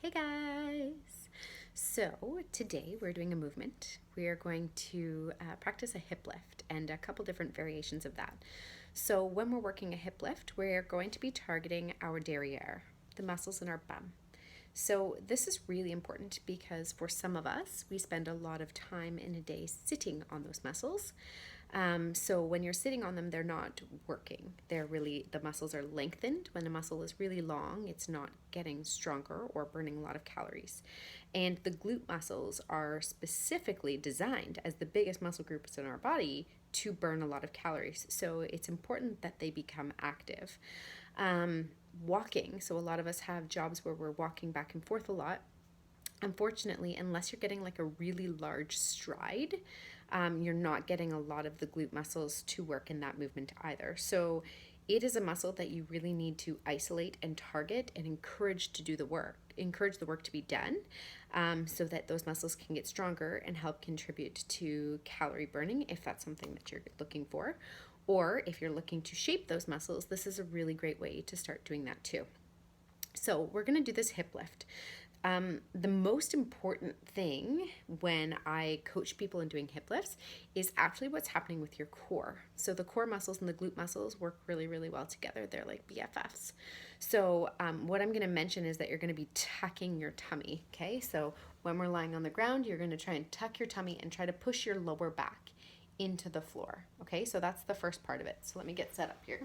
Hey guys! So today we're doing a movement. We are going to practice a hip lift and a couple different variations of that. So when we're working a hip lift, we're going to be targeting our derriere, the muscles in our bum. So this is really important because for some of us, we spend a lot of time in a day sitting on those muscles. So when you're sitting on them, they're not working. The muscles are lengthened. When a muscle is really long, it's not getting stronger or burning a lot of calories. And the glute muscles are specifically designed as the biggest muscle groups in our body to burn a lot of calories. So it's important that they become active. Walking, so a lot of us have jobs where we're walking back and forth a lot. Unfortunately, unless you're getting like a really large stride, you're not getting a lot of the glute muscles to work in that movement either. So it is a muscle that you really need to isolate and target and encourage the work to be done, so that those muscles can get stronger and help contribute to calorie burning if that's something that you're looking for. Or if you're looking to shape those muscles, this is a really great way to start doing that too. So we're going to do this hip lift. The most important thing when I coach people in doing hip lifts is actually what's happening with your core. So the core muscles and the glute muscles work really, really well together. They're like BFFs. So what I'm going to mention is that you're going to be tucking your tummy. Okay, so when we're lying on the ground, you're going to try and tuck your tummy and try to push your lower back into the floor. Okay, so that's the first part of it. So let me get set up here.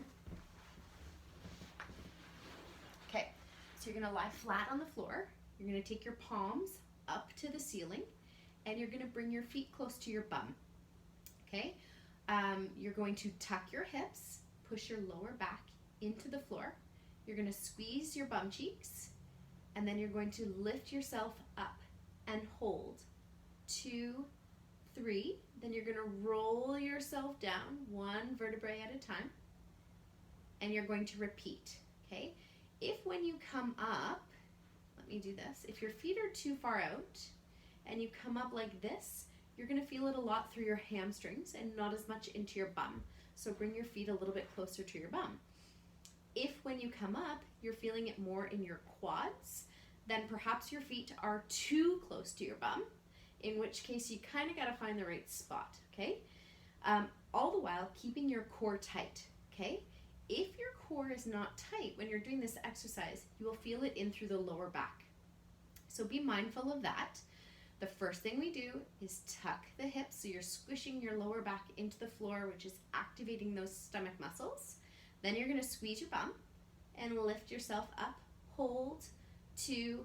Okay, so you're going to lie flat on the floor. You're going to take your palms up to the ceiling and you're going to bring your feet close to your bum. Okay, you're going to tuck your hips, push your lower back into the floor. You're going to squeeze your bum cheeks, and then you're going to lift yourself up and hold. 2, 3. Then you're going to roll yourself down one vertebrae at a time, and you're going to repeat. Okay, if when you come up, let me do this. If your feet are too far out and you come up like this, you're going to feel it a lot through your hamstrings and not as much into your bum. So bring your feet a little bit closer to your bum. If when you come up, you're feeling it more in your quads, then perhaps your feet are too close to your bum, in which case you kind of got to find the right spot, okay? All the while keeping your core tight, okay? If your core is not tight when you're doing this exercise, you will feel it in through the lower back. So be mindful of that. The first thing we do is tuck the hips, so you're squishing your lower back into the floor, which is activating those stomach muscles. Then you're going to squeeze your bum and lift yourself up. Hold. 2,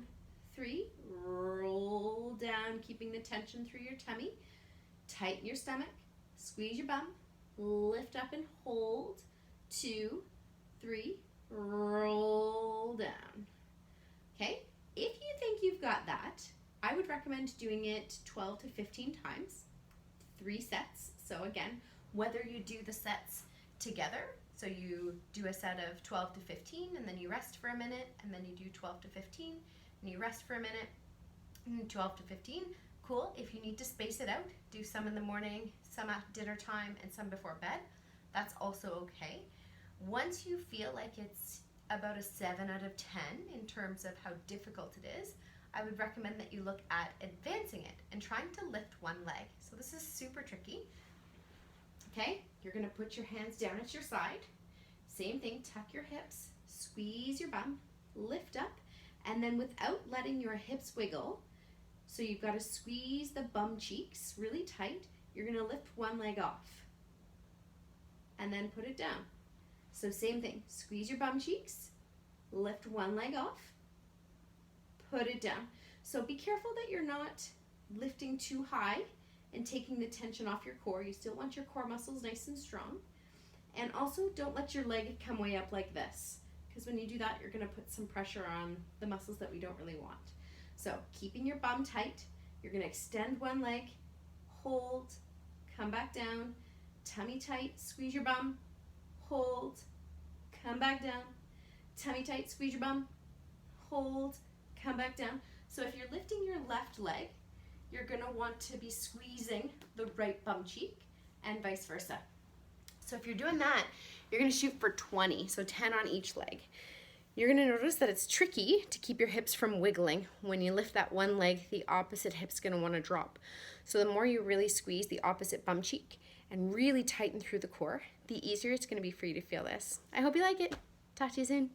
3. Roll down, keeping the tension through your tummy. Tighten your stomach. Squeeze your bum. Lift up and hold. 2, 3, roll down. Okay, if you think you've got that, I would recommend doing it 12 to 15 times, 3 sets. So again, whether you do the sets together, so you do a set of 12 to 15 and then you rest for a minute, and then you do 12 to 15 and you rest for a minute, and 12 to 15, cool. If you need to space it out, do some in the morning, some at dinner time, and some before bed. That's also okay. Once you feel like it's about a 7 out of 10 in terms of how difficult it is, I would recommend that you look at advancing it and trying to lift one leg. So this is super tricky. Okay, you're going to put your hands down at your side. Same thing, tuck your hips, squeeze your bum, lift up, and then without letting your hips wiggle, so you've got to squeeze the bum cheeks really tight, you're going to lift one leg off and then put it down. So same thing, squeeze your bum cheeks, lift one leg off, put it down. So be careful that you're not lifting too high and taking the tension off your core. You still want your core muscles nice and strong. And also don't let your leg come way up like this, because when you do that, you're going to put some pressure on the muscles that we don't really want. So keeping your bum tight, you're going to extend one leg, hold, come back down, tummy tight, squeeze your bum, hold, come back down, tummy tight, squeeze your bum, hold, come back down. So if you're lifting your left leg, you're going to want to be squeezing the right bum cheek and vice versa. So if you're doing that, you're going to shoot for 20, so 10 on each leg. You're gonna notice that it's tricky to keep your hips from wiggling. When you lift that one leg, the opposite hip's gonna wanna drop. So the more you really squeeze the opposite bum cheek and really tighten through the core, the easier it's gonna be for you to feel this. I hope you like it. Talk to you soon.